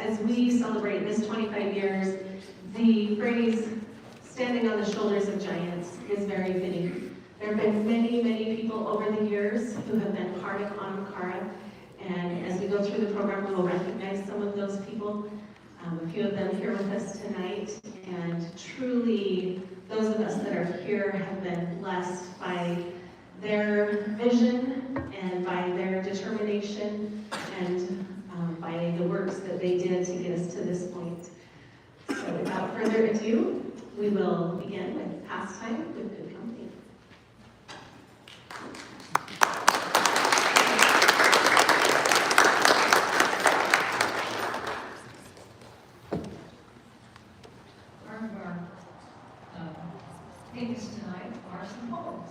as we celebrate this 25 years, the phrase standing on the shoulders of giants is very fitting. There have been many, many people over the years who have been part of Anam Cara, and as we go through the program, we will recognize some of those people. A few of them here with us tonight, and truly, those of us that are here have been blessed by their vision and by their determination and by the works that they did to get us to this point. So without further ado, we will begin with Pastime with Good Company. Part of our things tonight are some poems.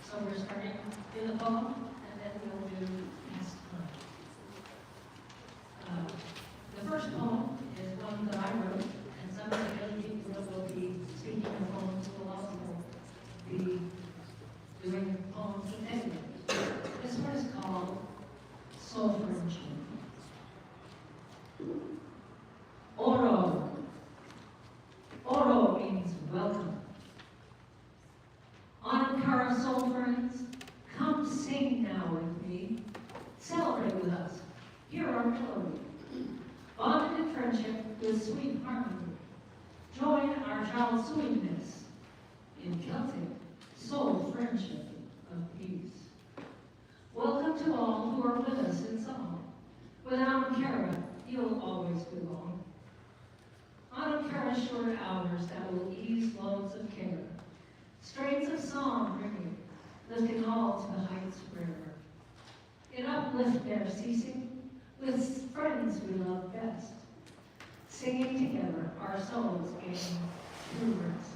So we're starting with a poem, and then we'll do Pastime. The first poem is one that I wrote, and some of the other people that will be speaking the poems will also be doing poems with everyone. This one is called Soul Friendship. Oro. Oro means welcome. Anam Cara soul friends, come sing now with me. Celebrate with us. Hear our melody. Bonded in friendship with sweet harmony. Join our child sweetness in Celtic soul friendship of peace. Welcome to all who are with us in song. With Anam Cara, you'll always belong. Anam Cara short hours that will ease loads of care. Strains of song ringing, lifting all to the heights forever. In uplift their ceasing, with friends we love best. Singing together, our souls gain true rest.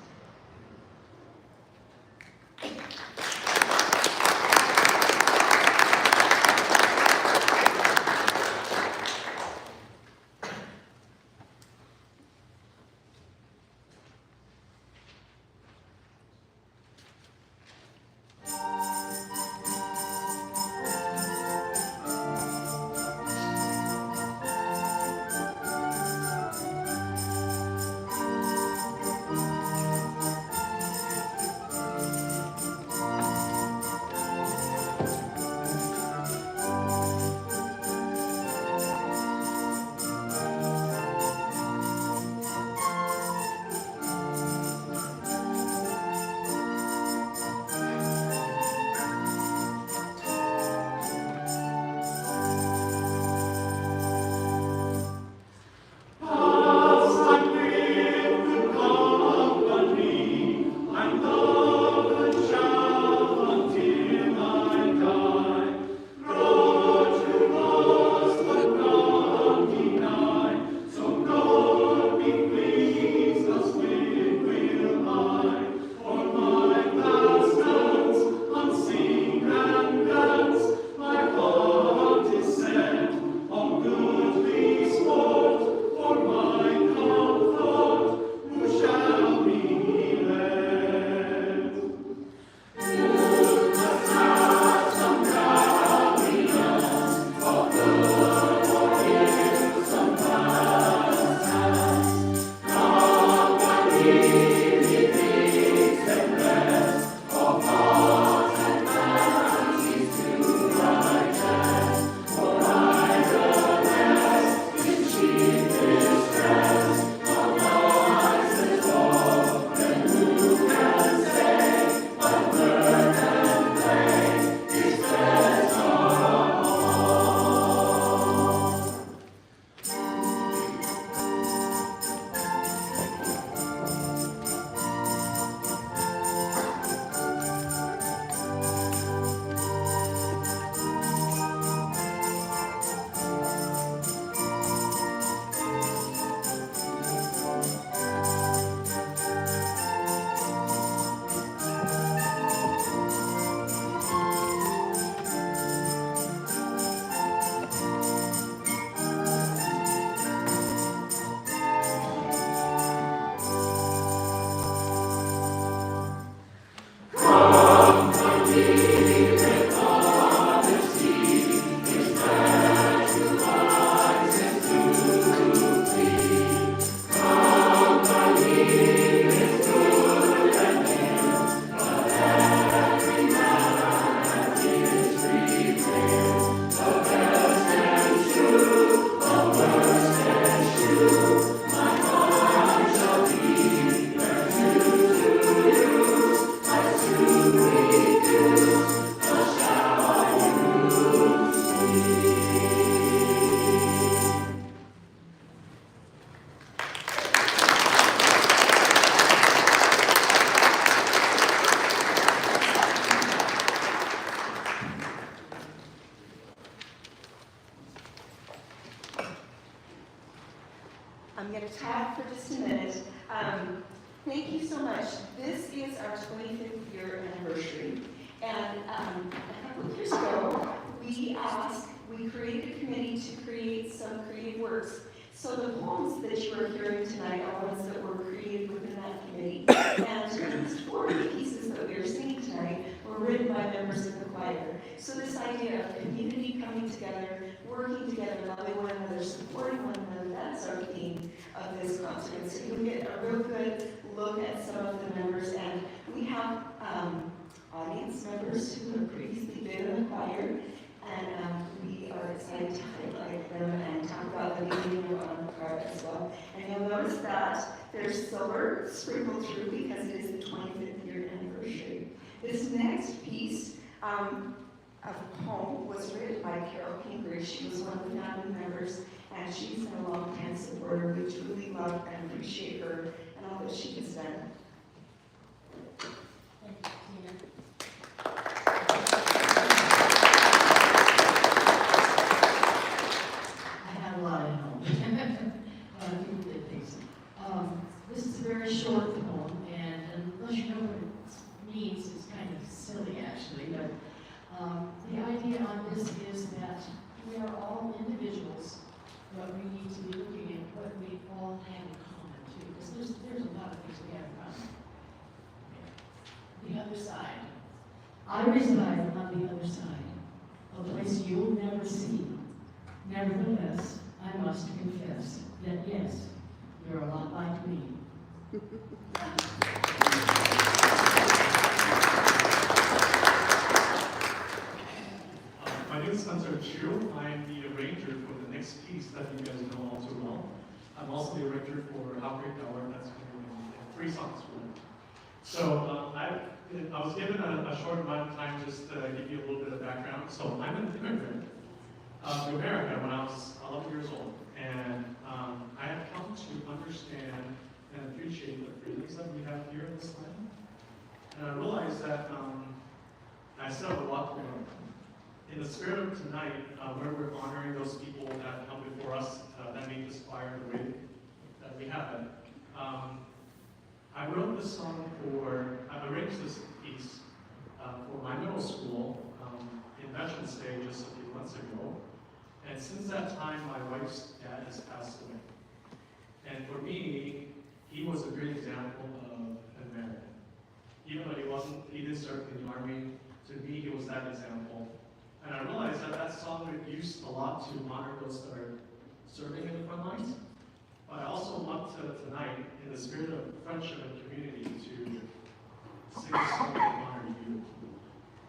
I'm going to talk for just a minute. Thank you so much. This is our 25th year anniversary. And a couple of years ago, we created a committee to create some creative works. So the poems that you are hearing tonight are ones that were created within that committee. And these 4 pieces that we are singing tonight were written by members of the choir. So this idea of community coming together, working together, loving one another, supporting one another, that's our theme of this concert. So you'll get a real good look at some of the members. And we have audience members who have previously been in the choir. And we are excited to highlight them and talk about the meaning of Anam Cara as well. And you'll notice that there's silver sprinkled through because it is the 25th year anniversary. This next piece of a poem was written by Carol Kingery. She was one of the founding members, and she's been a long-time supporter. We truly love and appreciate her and all that she has done. This is a very short poem, and unless you know what it means, it's kind of silly actually, but the idea on this is that we are all individuals, but we need to be looking at what we all have in common too, because there's a lot of things we have in common. The other side. I reside on the other side, a place you'll never see. Nevertheless, I must confess that yes, you're a lot like me. My name is Anam Cara. I'm the arranger for the next piece that you guys know all too well. I'm also the arranger for How Great Thou Art, that's in 3 songs for it. So I was given a short amount of time just to give you a little bit of background. So I'm an immigrant to America when I was 11 years old. And I have come to understand and appreciate the freedoms that we have here in this land. And I realized that I still have a lot to learn. In the spirit of tonight, where we're honoring those people that come before us that made this choir the way that we have it, I wrote this song I arranged this piece for my middle school in Veterans Day just a few months ago. And since that time, my wife's dad has passed away. And for me, he was a great example of an American. Even though he didn't serve in the army, to me, he was that example. And I realized that song was used a lot to honor those that are serving in the front lines. But I also want to, tonight, in the spirit of friendship and community, to sing a song to honor you,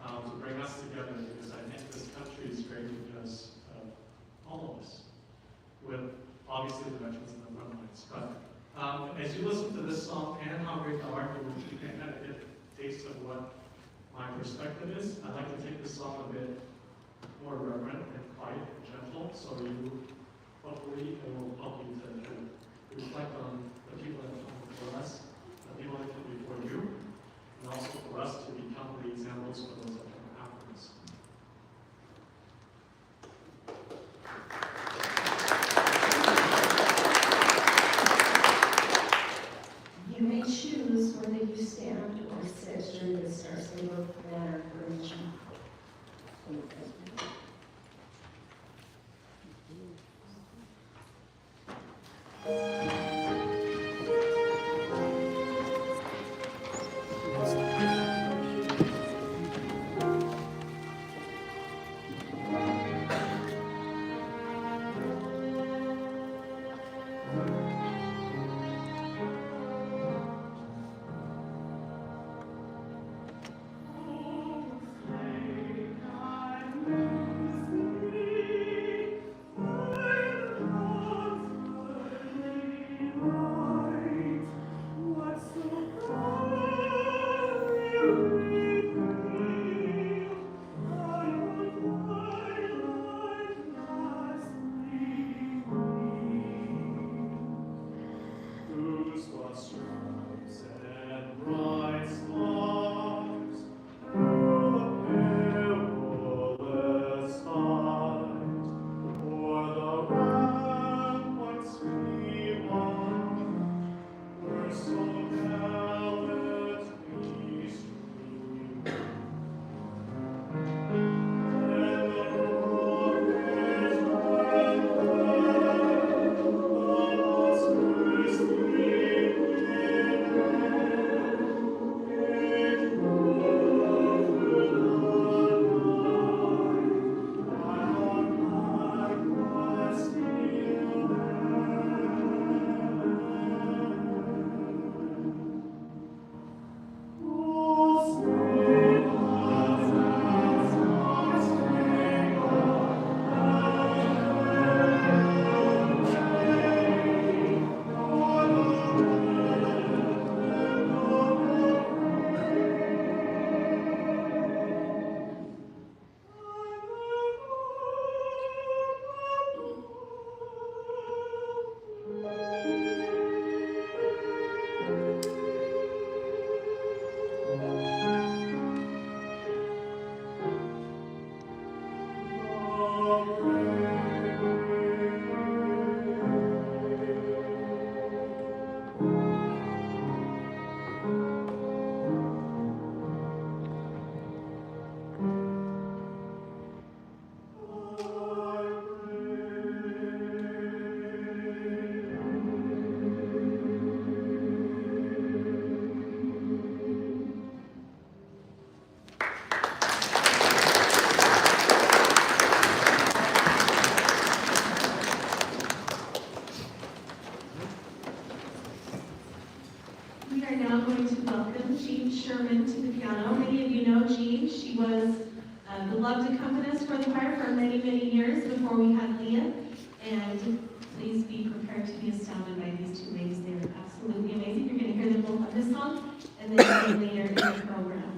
to bring us together, because I think this country is great because of all of us, with obviously the veterans in the front lines. But as you listen to this song and How Great Thou Art, you can kind of get a taste of what my perspective is. I'd like to take this song a bit more reverent and quiet and gentle, so hopefully it will help you to reflect on the people that come before us, the people that come before you, and also for us to become the examples for those that come after us. You may choose whether you stand or sit during the Star Spangled Banner arrangement. are now going to welcome Jean Sherman to the piano. Many of you know Jean. She was a beloved accompanist for the choir for many, many years before we had Leah. And please be prepared to be astounded by these two ladies. They are absolutely amazing. You're going to hear them both on this song and then later in the program.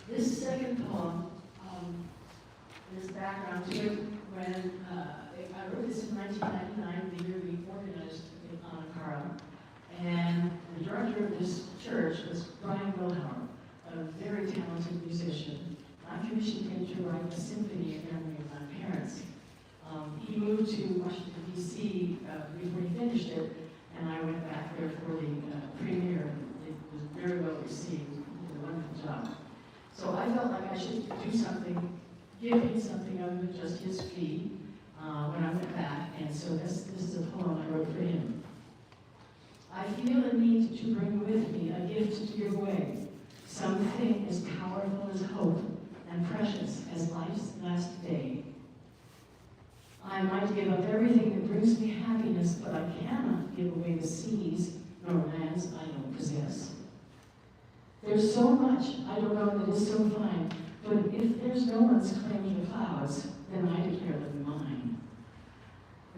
This second poem, there's background to it. When I wrote this in 1999, the year we organized Anam Cara, and the director of this church was Brian Wilhelm, a very talented musician. I commissioned him to write a symphony in memory of my parents. He moved to Washington, D.C. Before he finished it, and I went back there for the premiere. It was very well received. He did a wonderful job. So I felt like I should do something, give him something other than just his fee when I went back. And so this is a poem I wrote for him. I feel a need to bring with me a gift to give away, something as powerful as hope and precious as life's last day. I might give up everything that brings me happiness, but I cannot give away the seas nor lands I don't possess. There's so much I don't know that is so fine, but if there's no one's claim to the clouds, then I declare them mine.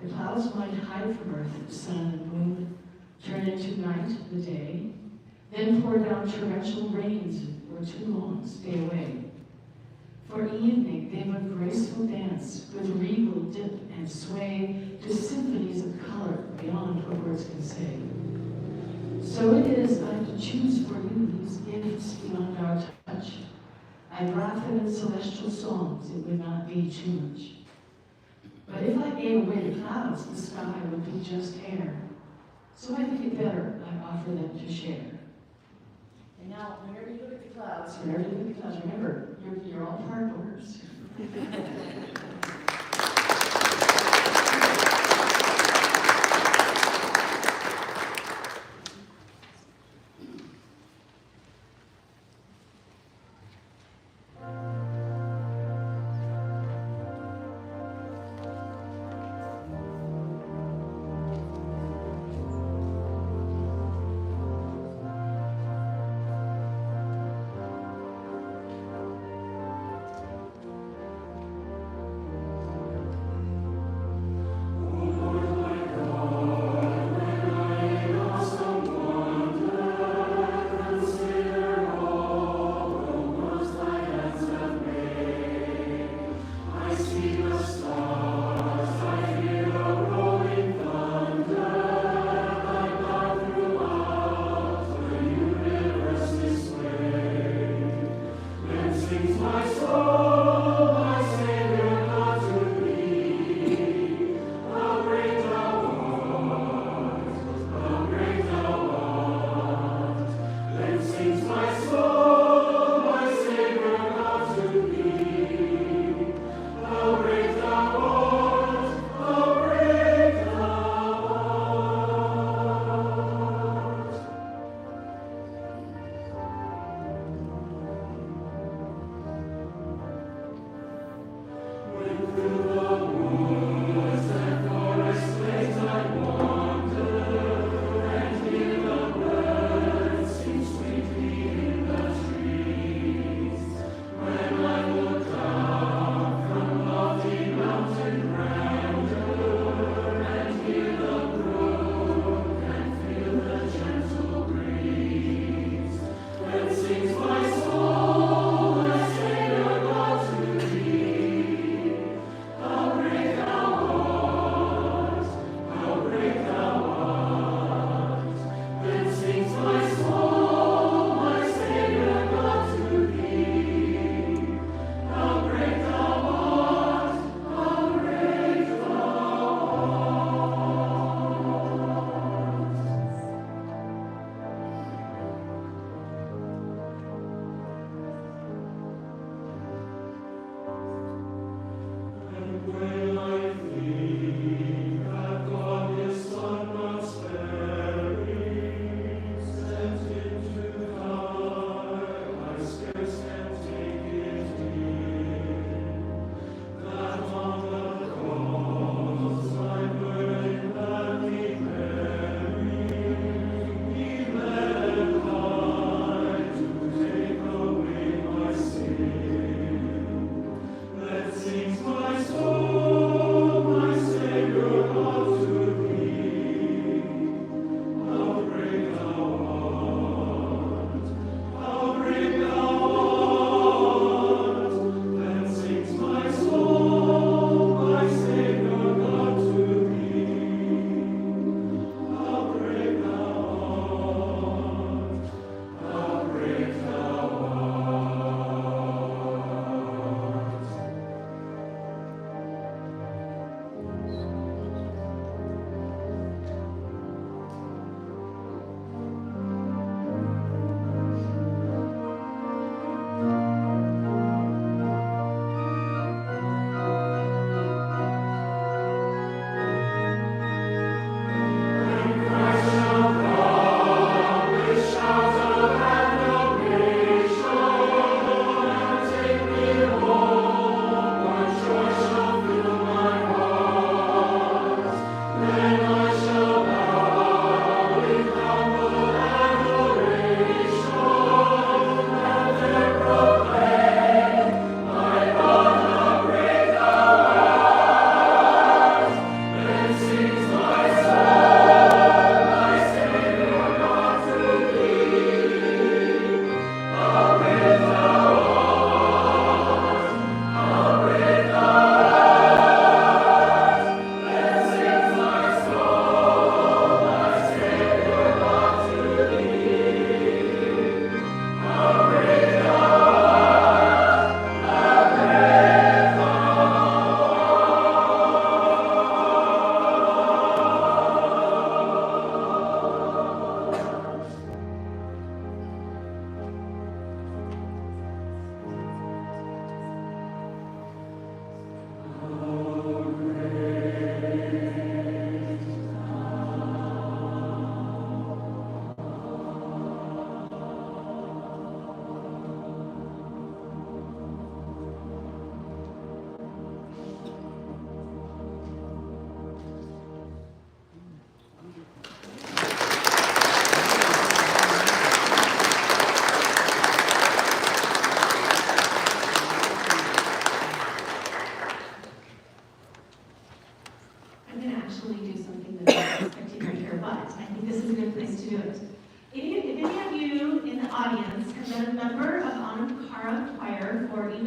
The clouds might hide from earth the sun and moon, turn into night the day, then pour down torrential rains or too long stay away. For evening they would graceful dance with regal dip and sway to symphonies of color beyond what words can say. So it is I to choose for you these gifts beyond our touch. I brought them in celestial songs, it would not be too much. But if I gave away the clouds, the sky would be just air. So I think it better I offer them to share. And now, whenever you look at the clouds, remember, you're all part owners.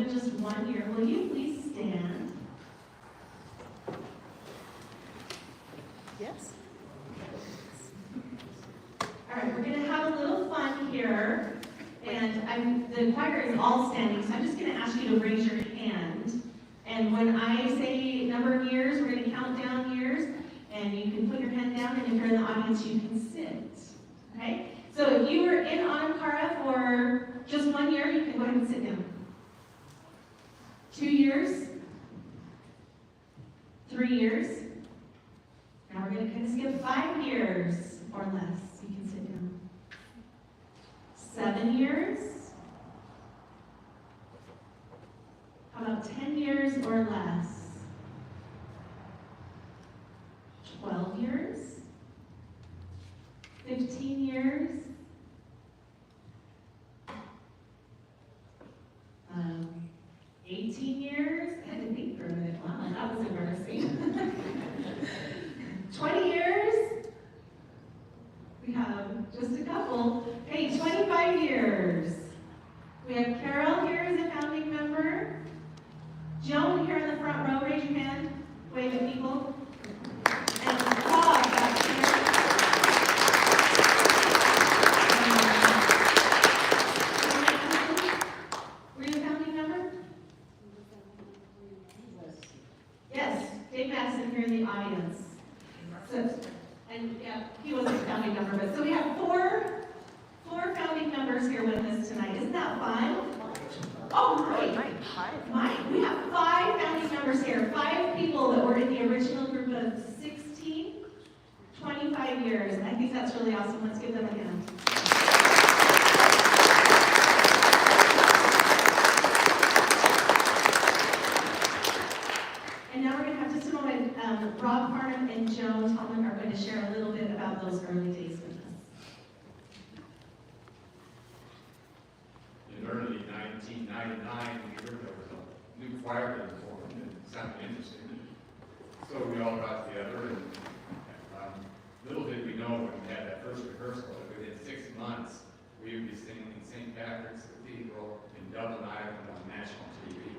than just 1 year. Will you please stand? Yes. All right, we're going to have a little fun here. And the choir is all standing, so I'm just going to ask you to raise your hand. And when I say number of years, we're going to count down years. And you can put your hand down, and if you're in the audience, you can sit. Okay? So if you were in Anam Cara for just 1 year, you can go ahead and sit down. 2 years. 3 years. Now we're going to kind of skip 5 years or less. You can sit down. 7 years. How about 10 years or less? 12 years. 15 years. 18 years. I had to think for a minute. Wow, that was embarrassing. 20 years. We have just a couple. Hey, 25 years. We have Carol here as a founding member. Joan here in the front row. Raise your hand. Wave at people. And Rob back here. Were you a founding member? Yes, Dave Madison here in the audience. So, and yeah, he wasn't a founding member, but so we have four founding members here with us tonight. Isn't that fun? Oh, great. Mike, we have 5 founding members here. 5 people that were in the original group of 16, 25 years. I think that's really awesome. Let's give them a hand. And now we're going to have just a moment. Rob Farnham and Joan Tallman are going to share a little bit about those early days with us. In early 1999, we heard there was a new choir being formed, and it sounded interesting. So we all got together, and little did we know when we had that first rehearsal that within 6 months we would be singing in St. Patrick's Cathedral in Dublin, Ireland on national TV.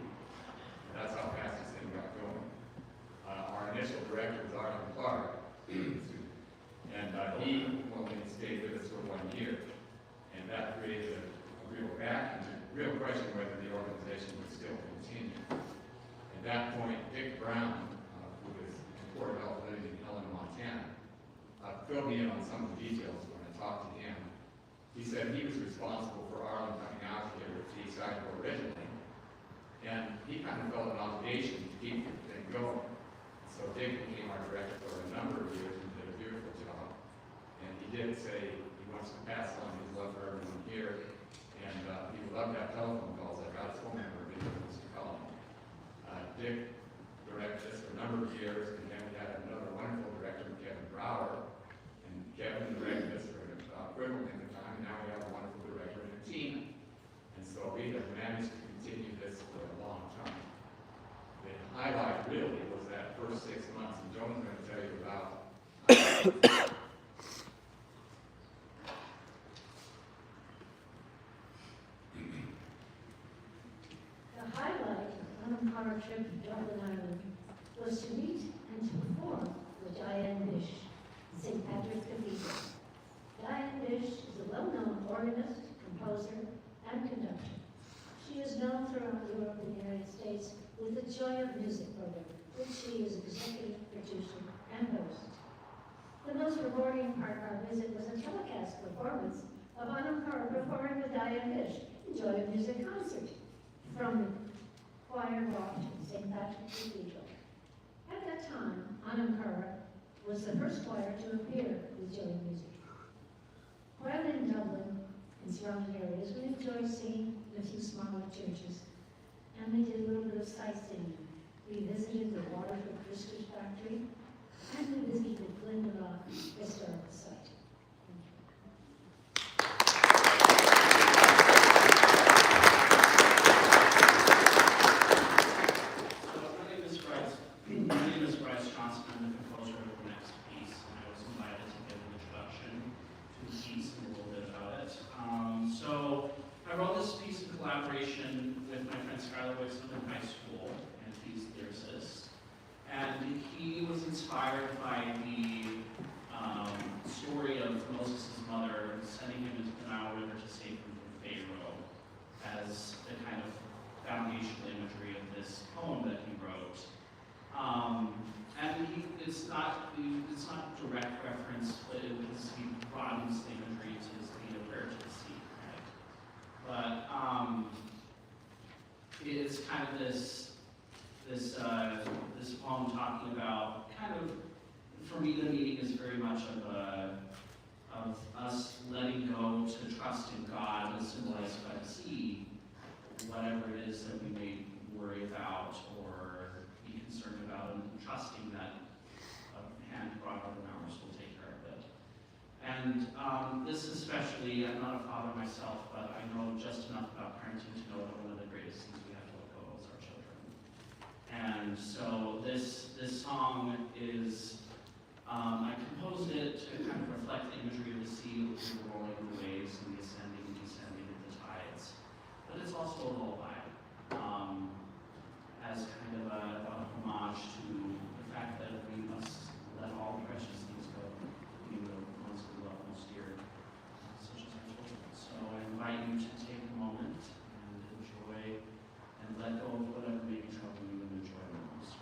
That's how fast this thing got going. Our initial director was Anam Cara, and he only stayed with us for 1 year, and that created a real vacuum, a real question whether the organization would still continue. At that point, Dick Brown, who was in Port Health living in Helena, Montana, filled me in on some of the details when I talked to him. He said he was responsible for Arlen coming out here with T-Side originally, and he kind of felt an obligation to keep the thing going. So Dick became our director for a number of years and did a beautiful job. And he did say he wants to pass on his love for everyone here, and he would love to have telephone calls. I got his phone number if he wants to call him. Dick directed us for a number of years, and then we had another wonderful director, Kevin Brower, and Kevin directed us for equivalent in the time, and now we have a wonderful director and a team. And so we have managed to continue this for a long time. The highlight really was that first 6 months, and Joan's going to tell you about The highlight of Anam Cara trip to Dublin, Ireland was to meet and to perform with Diane Bish, St. Patrick's Cathedral. Diane Bish is a well-known organist, composer, and conductor. She is known throughout Europe and the United States with the Joy of Music program, which she is executive producer and host. The most rewarding part of our visit was a telecast performance of Anam Cara performing with Diane Bish in Joy of Music concert from the choir loft in St. Patrick's Cathedral. At that time, Anam Cara was the first choir to appear with Joy of Music. While in Dublin and surrounding areas, we enjoyed singing in a few smaller churches, and we did a little bit of sightseeing. We visited the Waterford Crystals Factory, and we visited Glendalough Historical Site. My name is Bryce Johnson. I'm the composer of the next piece, and I was invited to give an introduction to the piece and a little bit about it. So I wrote this piece in collaboration with my friend Skylar Wixom in high school, and he's a lyricist. And he was inspired by the story of Moses' mother sending him into the Nile River to save him from Pharaoh as the kind of foundational imagery of this poem that he wrote. And it's not direct reference, but it was, he broadens the imagery to be a prayer to the sea, right? But it's kind of this poem talking about kind of, for me, the meaning is very much of us letting go to trust in God, as symbolized by the sea, whatever it is that we may worry about or be concerned about, and trusting that a hand broader than ours will take care of it. And this especially, I'm not a father myself, but I know just enough about parenting to know that one of the greatest things we have to let go of is our children. And so this song is, I composed it to kind of reflect the imagery of the sea with the rolling of the waves and the ascending and descending of the tides. But it's also a lullaby, as kind of a homage to the fact that we must let all precious things go, even the ones we love most dear, such as our children. So I invite you to take a moment and enjoy and let go of whatever may be troubling you and enjoy the most.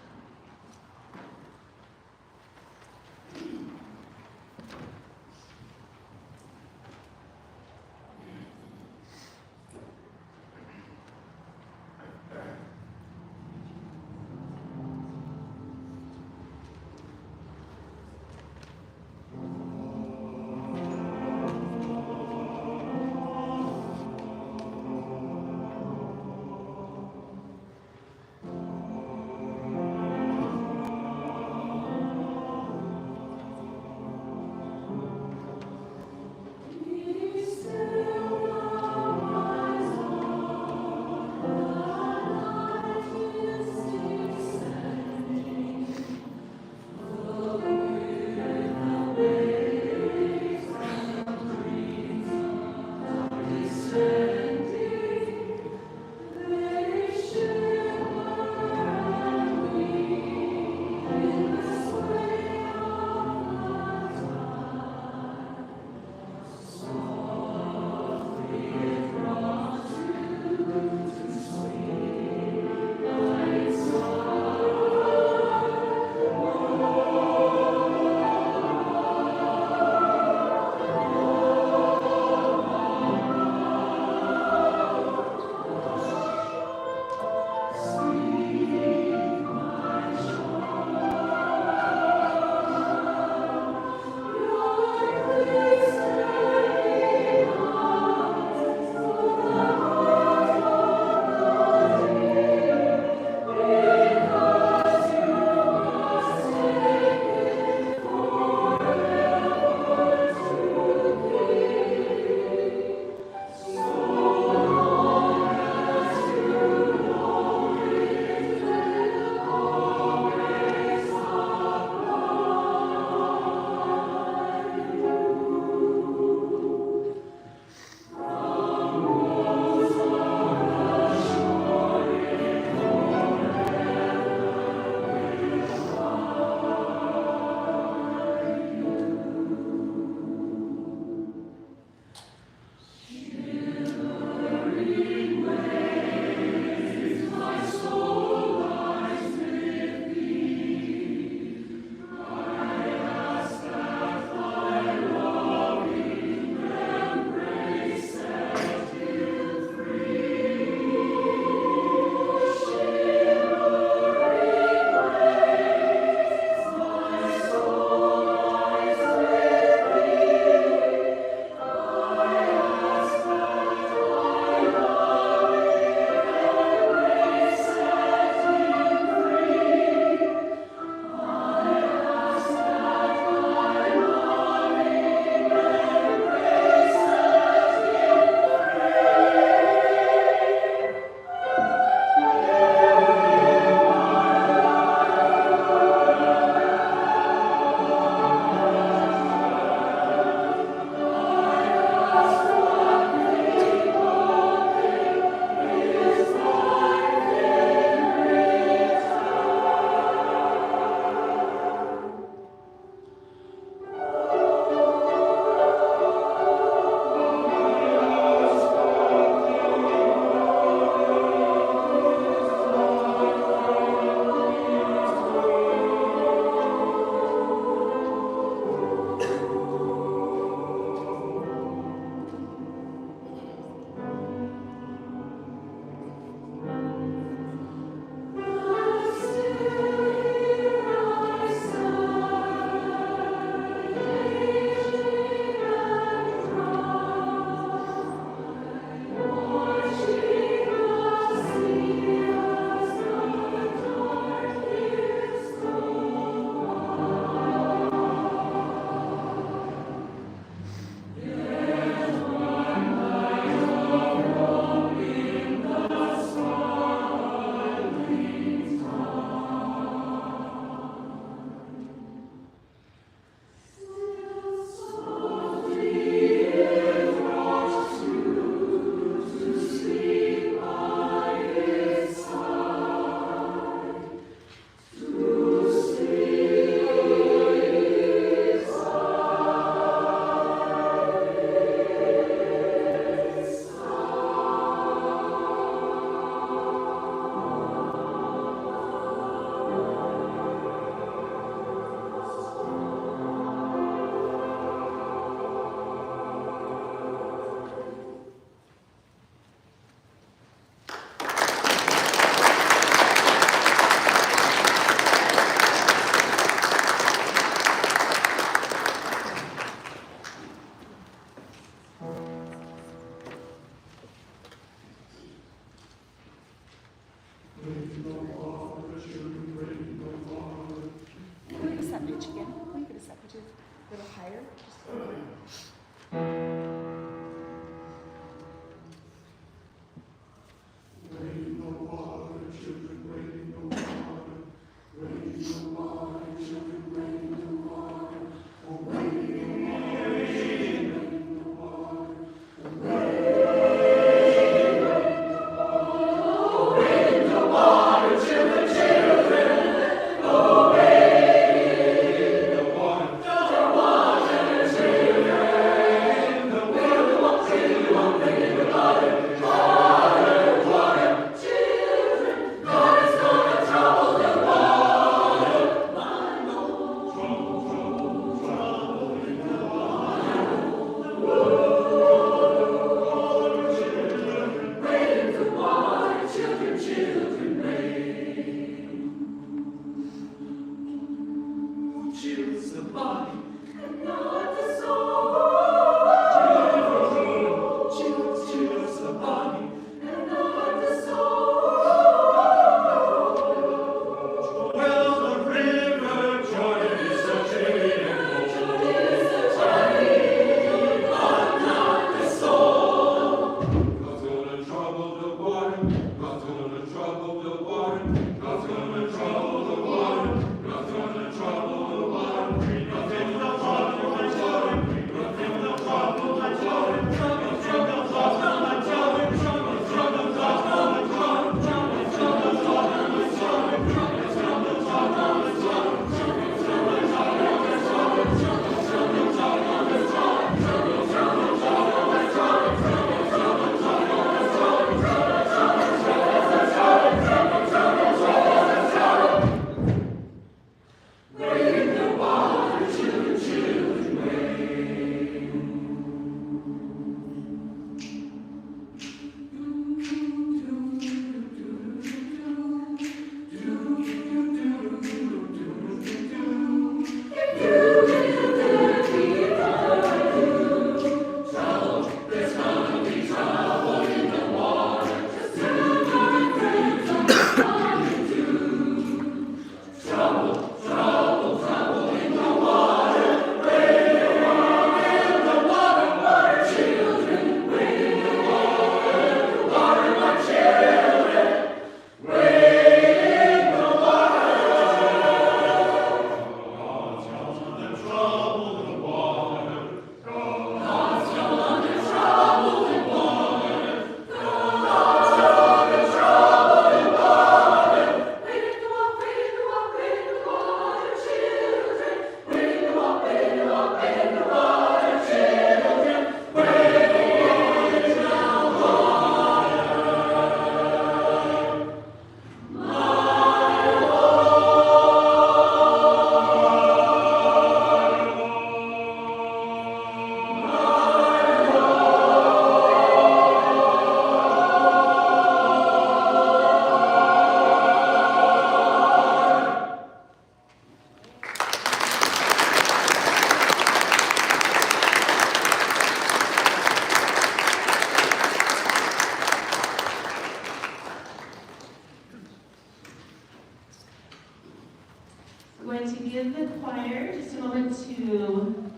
going to give the choir just a moment to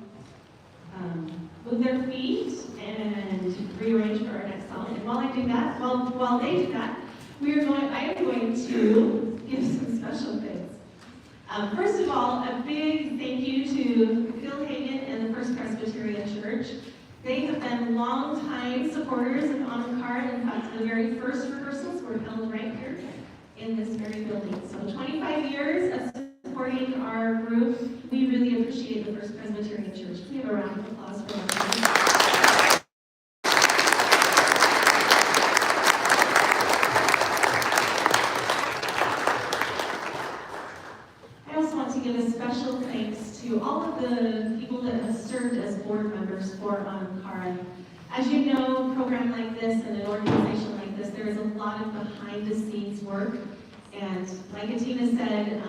move their feet and rearrange for our next song. And while I do that, while they do that, I am going to give some special things. First of all, a big thank you to Phil Hagan and the First Presbyterian Church. They have been longtime supporters of Anam Cara. In fact, the very first rehearsals were held right here in this very building. So 25 years of supporting our group. We really appreciate the First Presbyterian Church. Can we have a round of applause for them? I also want to give a special thanks to all of the people that have served as board members for Anam Cara. As you know, a program like this and an organization like this, there is a lot of behind-the-scenes work. And like Atina said,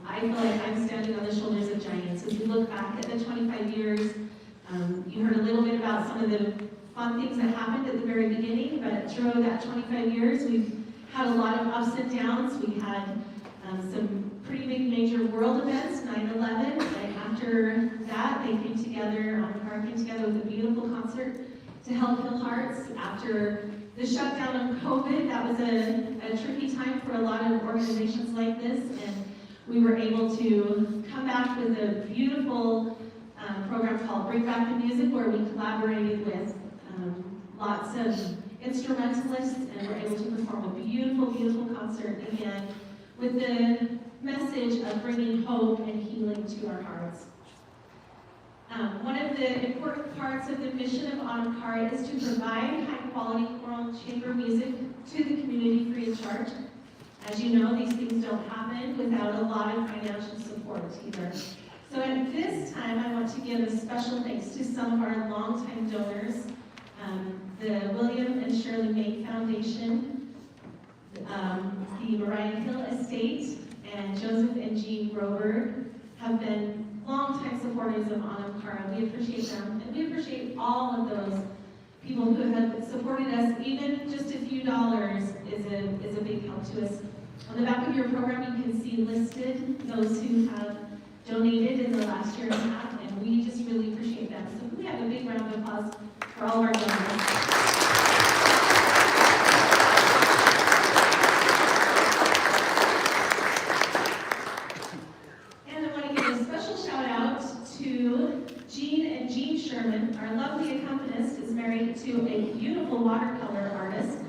I feel like I'm standing on the shoulders of giants. As we look back at the 25 years, you heard a little bit about some of the fun things that happened at the very beginning, but through that 25 years, we've had a lot of ups and downs. We had some pretty big major world events, 9/11, and after that, they came together, Anam Cara came together with a beautiful concert to help heal hearts. After the shutdown of COVID, that was a tricky time for a lot of organizations like this, and we were able to come back with a beautiful program called Bring Back the Music, where we collaborated with lots of instrumentalists and were able to perform a beautiful, beautiful concert again with the message of bringing hope and healing to our hearts. One of the important parts of the mission of Anam Cara is to provide high-quality choral chamber music to the community free of charge. As you know, these things don't happen without a lot of financial support either. So at this time, I want to give a special thanks to some of our longtime donors, the William and Shirley May Foundation, the Mariah Hill Estate, and Joseph and Jean Groberg have been longtime supporters of Anam Cara. We appreciate them, and we appreciate all of those people who have supported us. Even just a few dollars is a big help to us. On the back of your program, you can see listed those who have donated in the last year and a half, and we just really appreciate them. So can we have a big round of applause for all of our donors? Our lovely accompanist is married to a beautiful watercolor artist.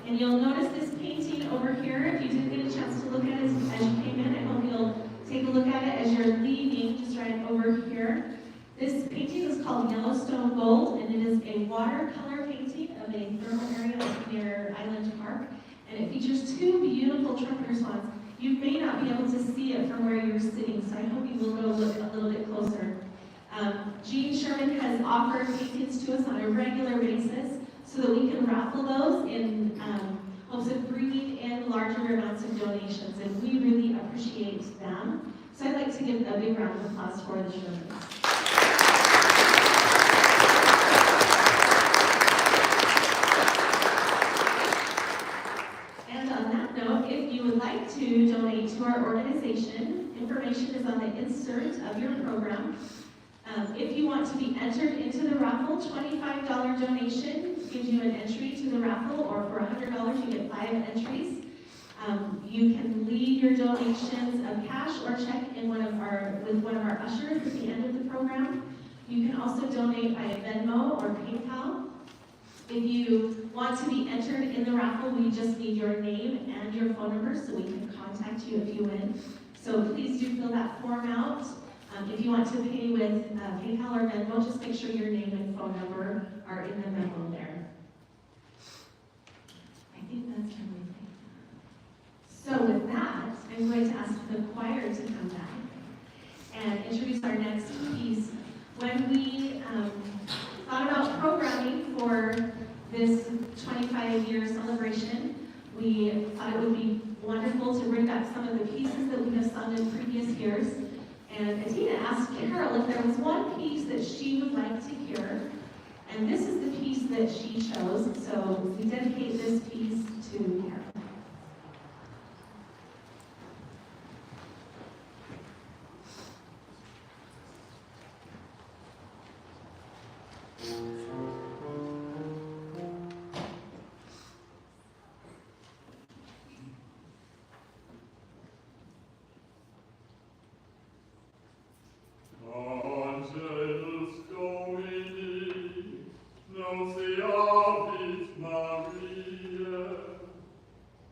And you'll notice this painting over here. If you didn't get a chance to look at it as you came in, I hope you'll take a look at it as you're leaving, just right over here. This painting is called Yellowstone Gold, and it is a watercolor painting of a thermal area near Island Park. And it features two beautiful trumpeter swans. You may not be able to see it from where you're sitting, so I hope you will go look a little bit closer. Jean Sherman has offered paintings to us on a regular basis so that we can raffle those in hopes of bringing in larger amounts of donations, and we really appreciate them. So I'd like to give a big round of applause for the Shermans. And on that note, if you would like to donate to our organization, information is on the insert of your program. If you want to be entered into the raffle, $25 donation gives you an entry to the raffle, or for $100 you get 5 entries. You can leave your donations of cash or check with one of our ushers at the end of the program. You can also donate by Venmo or PayPal. If you want to be entered in the raffle, we just need your name and your phone number so we can contact you if you win. So please do fill that form out. If you want to pay with PayPal or Venmo, just make sure your name and phone number are in the memo there. I think that's everything. So with that, I'm going to ask the choir to come back and introduce our next piece. When we thought about programming for this 25-year celebration, we thought it would be wonderful to bring back some of the pieces that we have sung in previous years. And Atina asked Carol if there was one piece that she would like to hear, and this is the piece that she chose, so we dedicate this piece to Carol.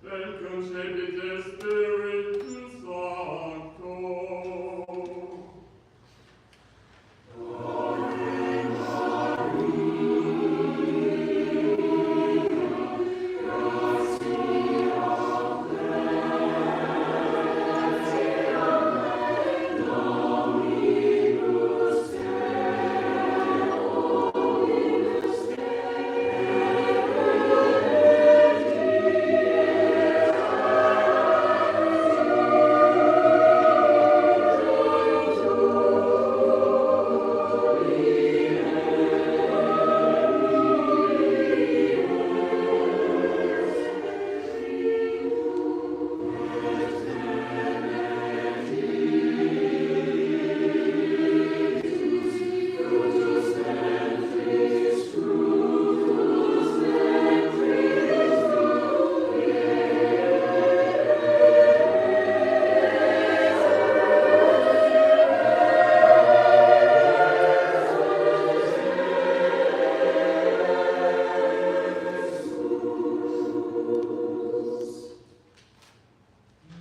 del concedite Spiritus Sancto.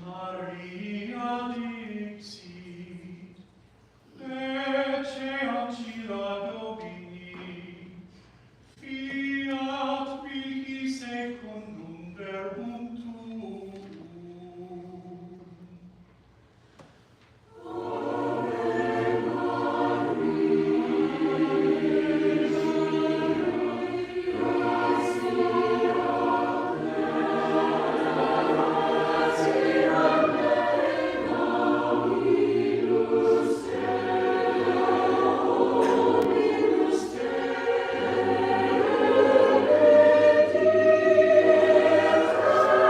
Maria dixit, ecce ancilla Domini, fiat mihi secundum verbum tuum. Te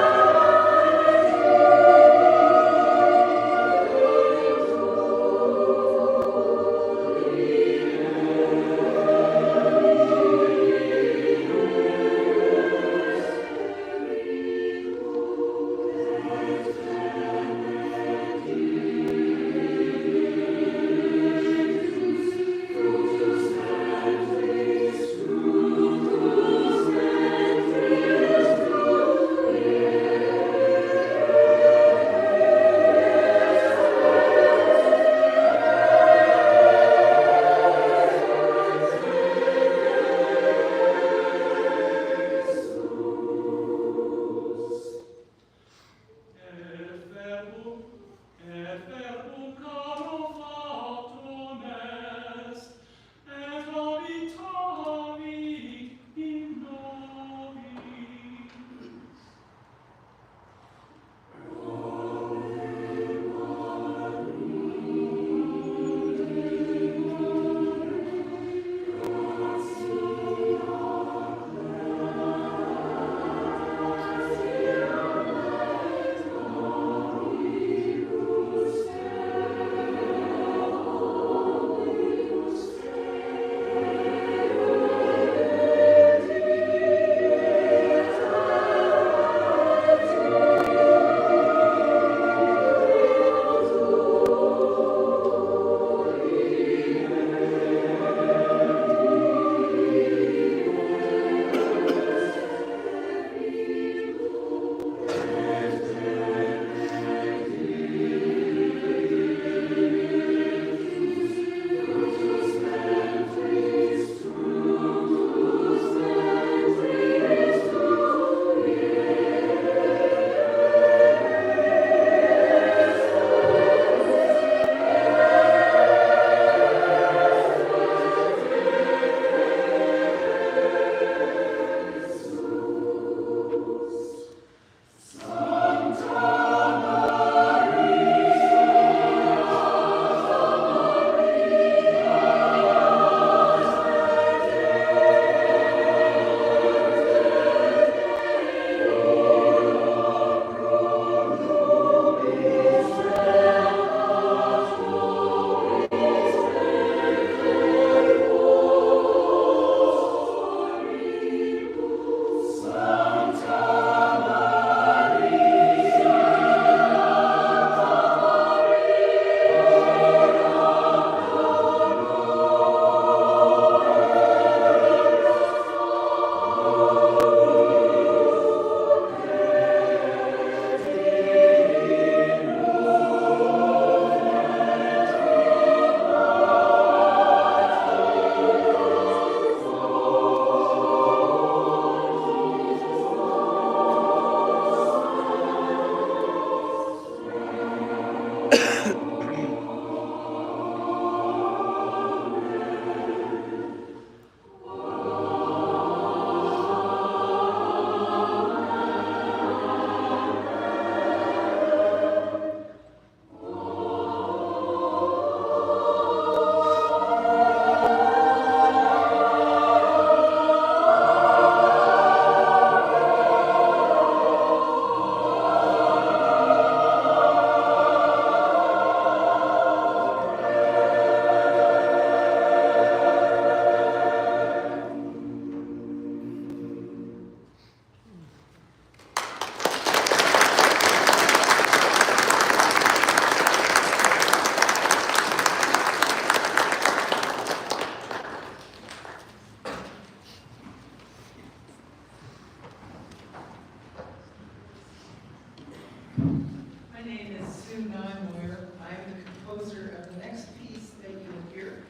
My name is Sue Nymoyer. I'm the composer of the next piece that you'll hear,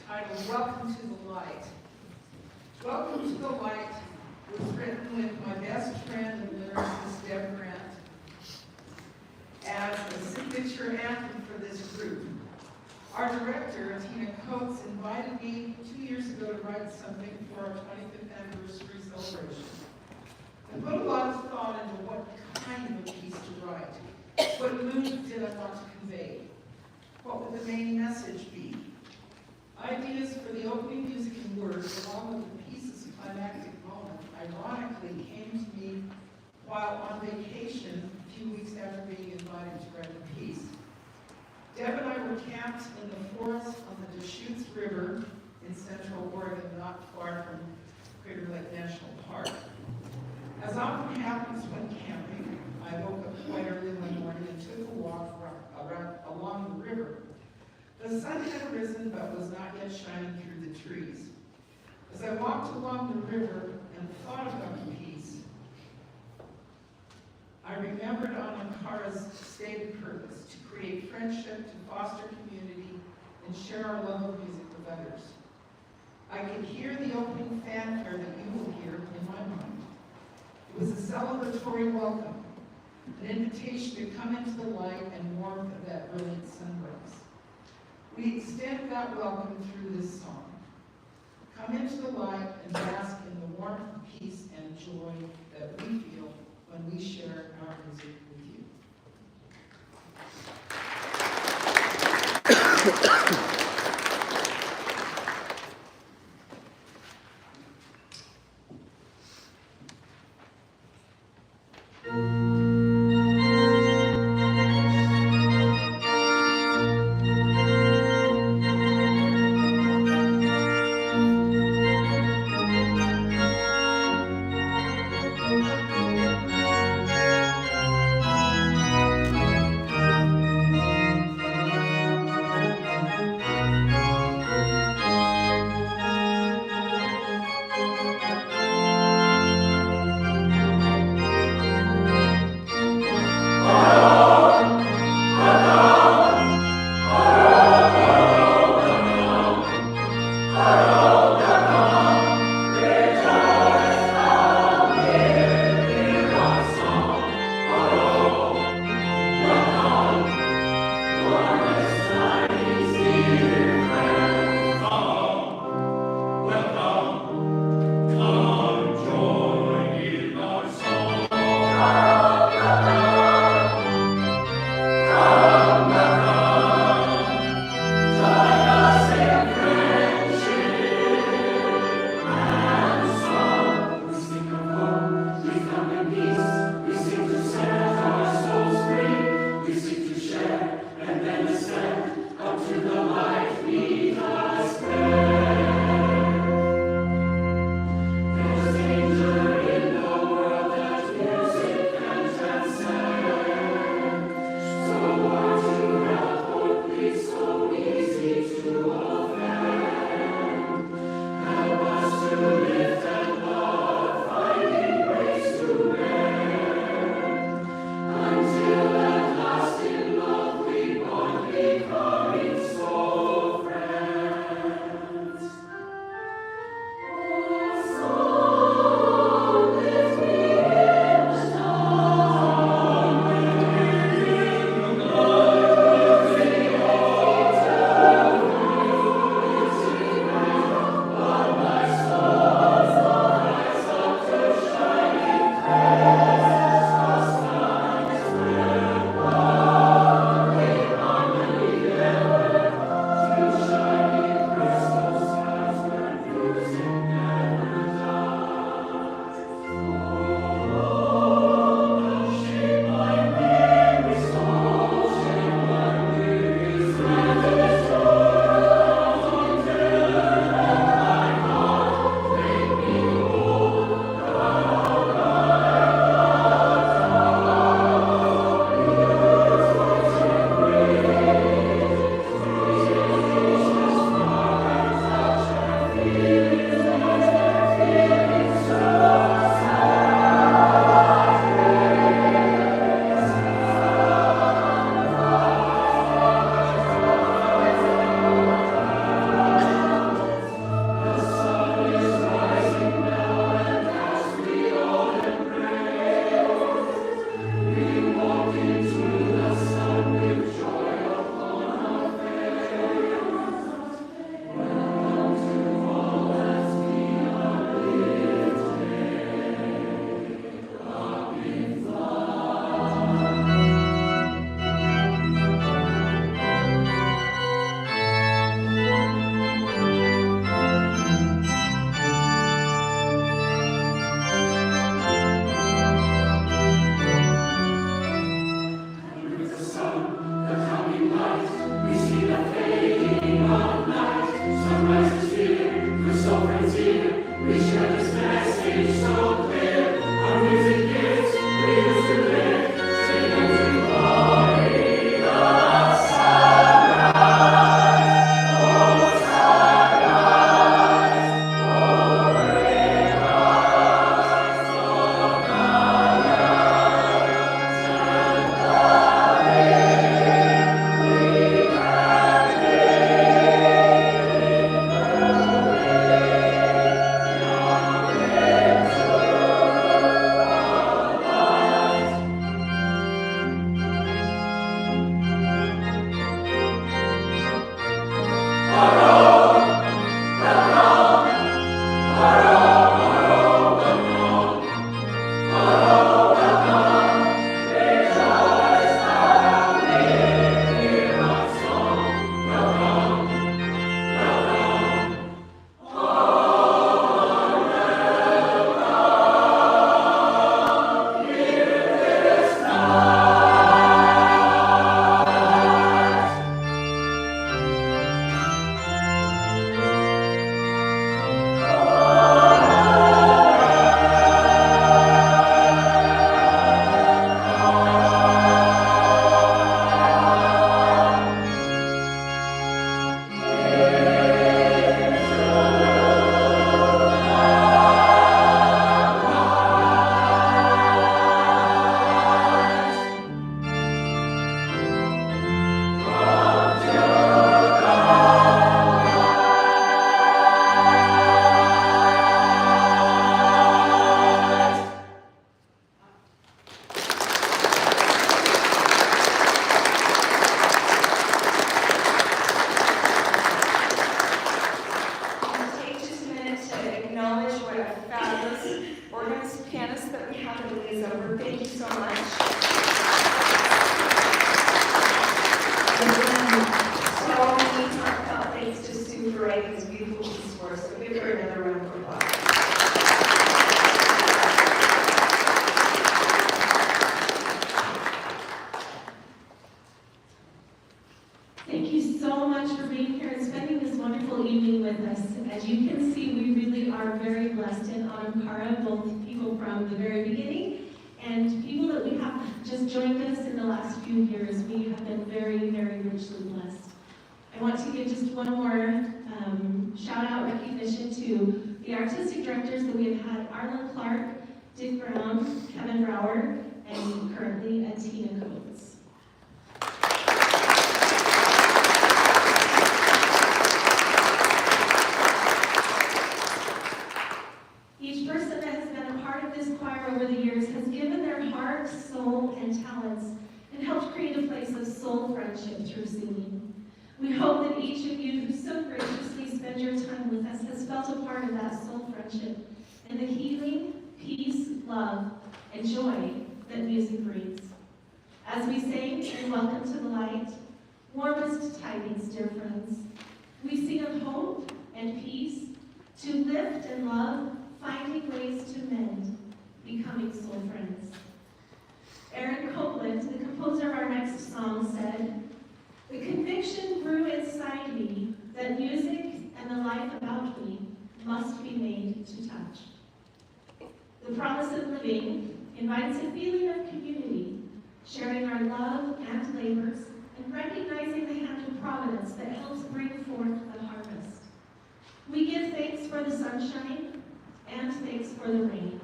titled Welcome to the Light. Welcome to the Light was written with my best friend and lyricist, Deb Grant, as a signature anthem for this group. Our director, Tina Coates, invited me 2 years ago to write something for our 25th anniversary celebration. I put a lot of thought into what kind of a piece to write. What mood did I want to convey? What would the main message be? Ideas for the opening music and words, along with the piece's climactic moment, ironically came to me while on vacation a few weeks after being invited to write the piece. Deb and I were camped in the forest on the Deschutes River in central Oregon, not far from Crater Lake National Park. As often happens when camping, I woke up quite early one morning and took a walk along the river. The sun had risen but was not yet shining through the trees. As I walked along the river and thought about the piece, I remembered Anam Cara's stated purpose: to create friendship, to foster community, and share our love of music with others. I could hear the opening fanfare that you will hear in my mind. It was a celebratory welcome, an invitation to come into the light and warmth of that brilliant sunrise. We extend that welcome through this song. Come into the light and bask in the warmth, peace, and joy that we feel when we share our music with you. is over. Thank you so much. So many heartfelt thanks to Sue for writing this beautiful piece for us. So give her another round of applause. Thank you so much for being here and spending this wonderful evening with us. As you can see, we really are very blessed in Anam Cara, both people from the very beginning and people that we have just joined us in the last few years. We have been very, very richly blessed. I want to give just one more shout-out recognition to the artistic directors that we have had, Arlen Clark, Dick Brown, Kevin Brower, and currently Tina Coates. Each person that has been a part of this choir over the years has given their heart, soul, and talents and helped create a place of soul friendship through singing. We hope that each of you who so graciously spend your time with us has felt a part of that soul friendship and the healing, peace, love, and joy that music brings. As we sing and welcome to the light, warmest tidings, dear friends, we sing of hope and peace, to lift and love, finding ways to mend, becoming soul friends. Aaron Copeland, the composer of our next song, said, "The conviction grew inside me that music and the life about me must be made to touch." The promise of living invites a feeling of community, sharing our love and labors, and recognizing the hand of providence that helps bring forth the harvest. We give thanks for the sunshine and thanks for the rain,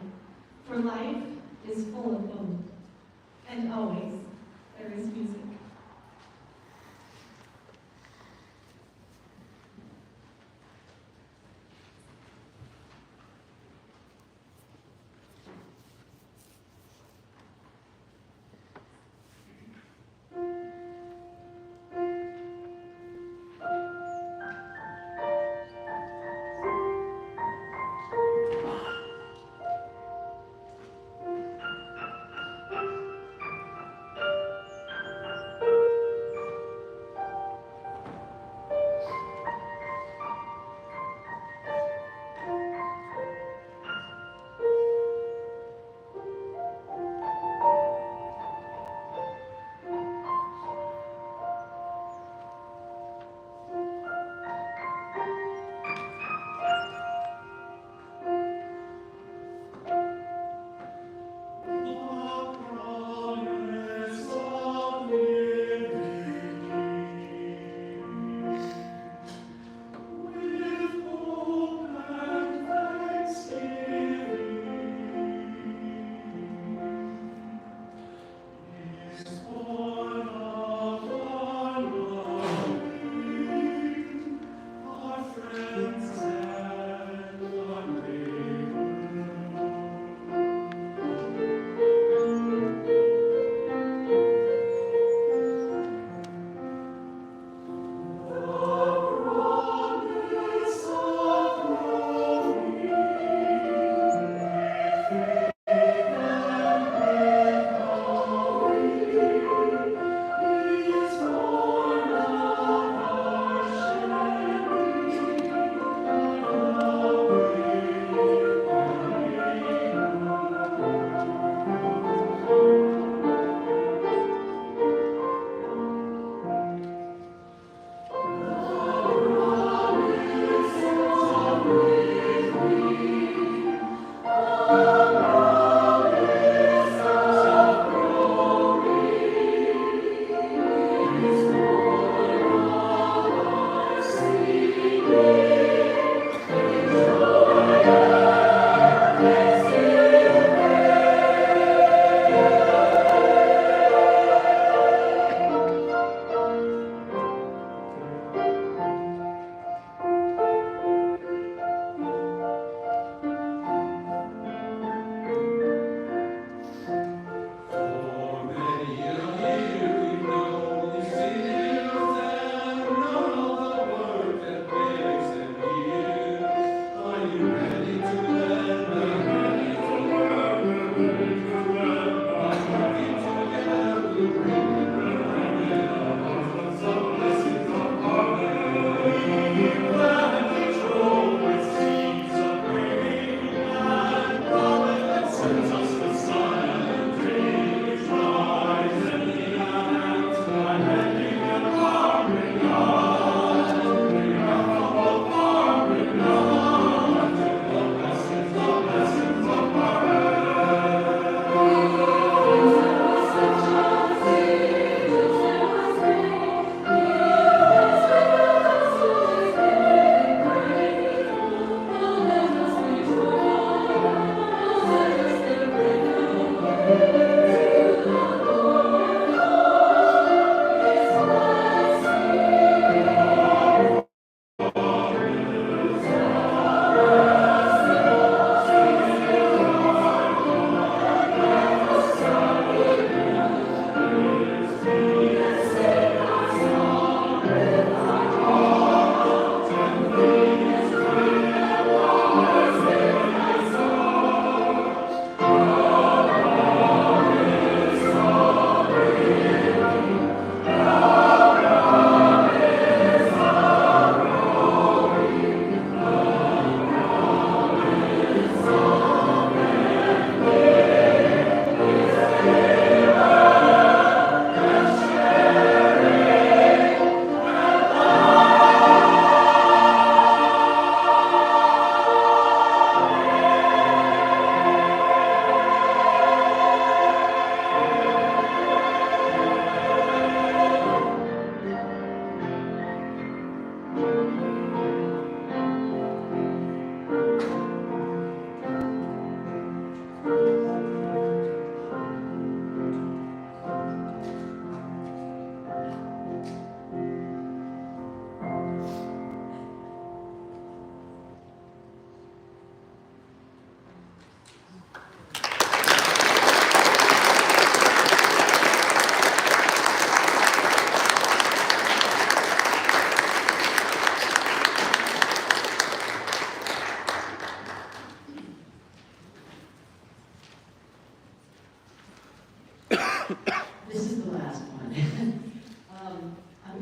for life is full of both, and always there is music.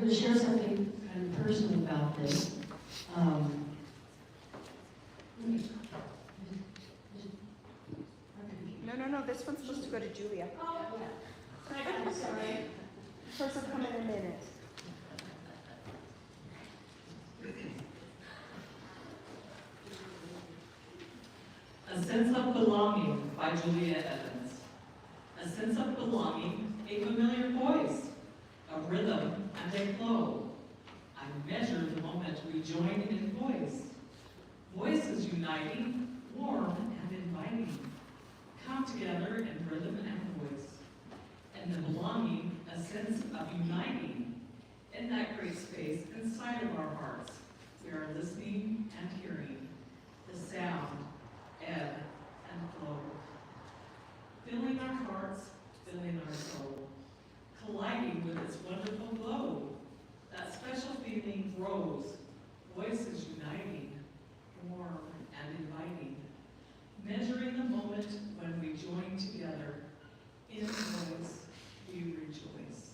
going to share something kind of personal about this. No, this one's supposed to go to Julia. Oh, I'm sorry. First will come in a minute. A Sense of Belonging by Julia Evans. A sense of belonging, a familiar voice, a rhythm and a flow. I measure the moment we join in voice. Voices uniting, warm and inviting. Come together in rhythm and voice. And the belonging, a sense of uniting. In that great space inside of our hearts, we are listening and hearing the sound, ebb and flow. Filling our hearts, filling our soul, colliding with its wonderful glow. That special feeling grows, voices uniting, warm and inviting. Measuring the moment when we join together, in voice we rejoice.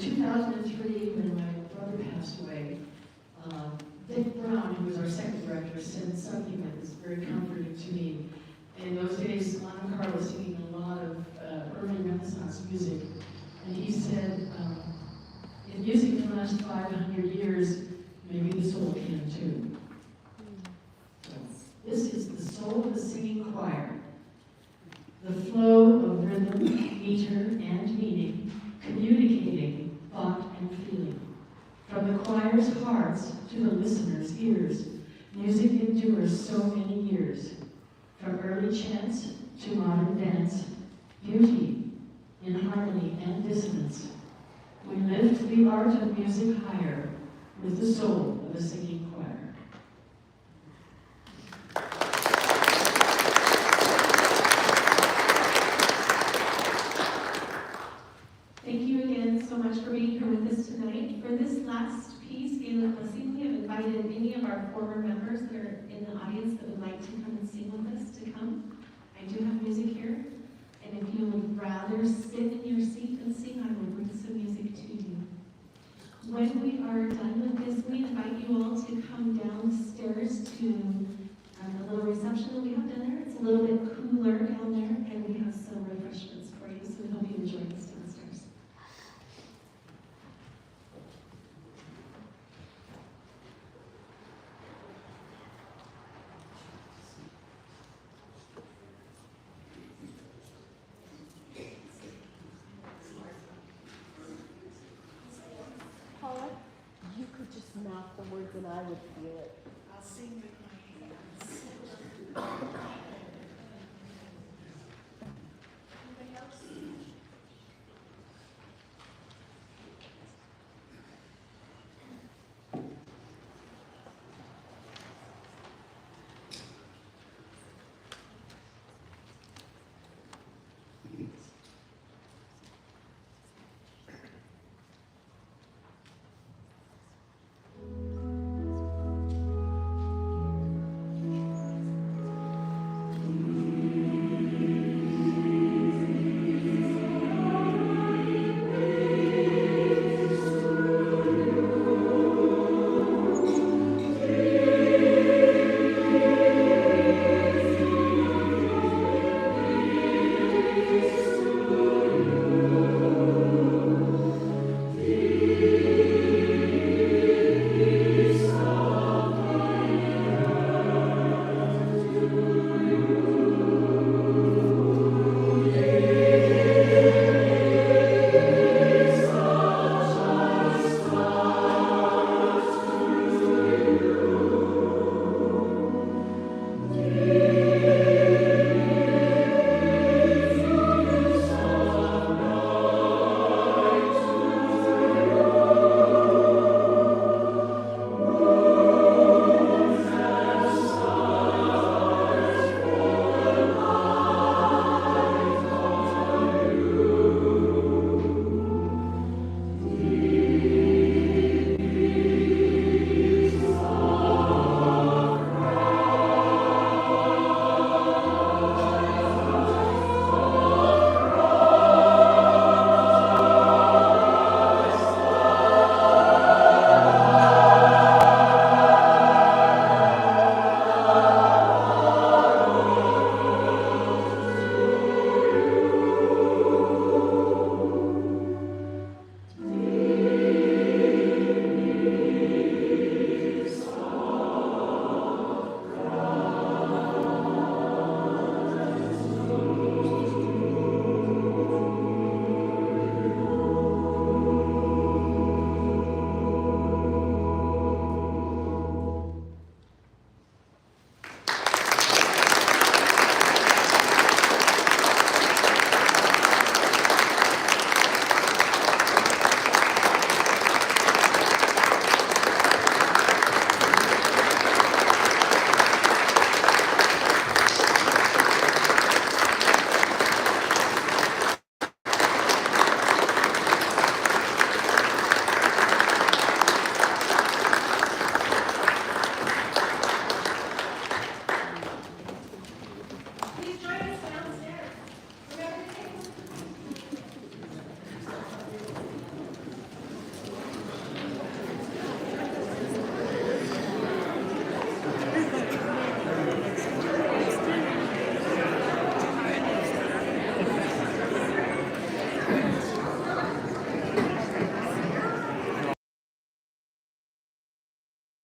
2003, when my brother passed away, Dick Brown, who was our second director, said something that was very comforting to me. In those days, Anam Cara was singing a lot of early Renaissance music, and he said, if music can last 500 years, maybe the soul can too. So, this is the soul of the singing choir. The flow of rhythm, meter, and meaning, communicating thought and feeling. From the choir's hearts to the listener's ears, music endures so many years. From early chants to modern dance, beauty in harmony and dissonance. We lift the art of music higher with the soul of a singing choir. Thank you again so much for being here with us tonight. For this last piece, Gaelic Blessing, we have invited any of our former members that are in the audience that would like to come and sing with us to come. I do have music here, and if you would rather sit in your seat and sing, I will bring some music to you. When we are done with this, we invite you all to come downstairs to the little reception that we have down there. It's a little bit cooler down there, and we have some refreshments for you, so we hope you enjoy this downstairs. Paula, you could just mouth the words and I would feel it. I'll sing the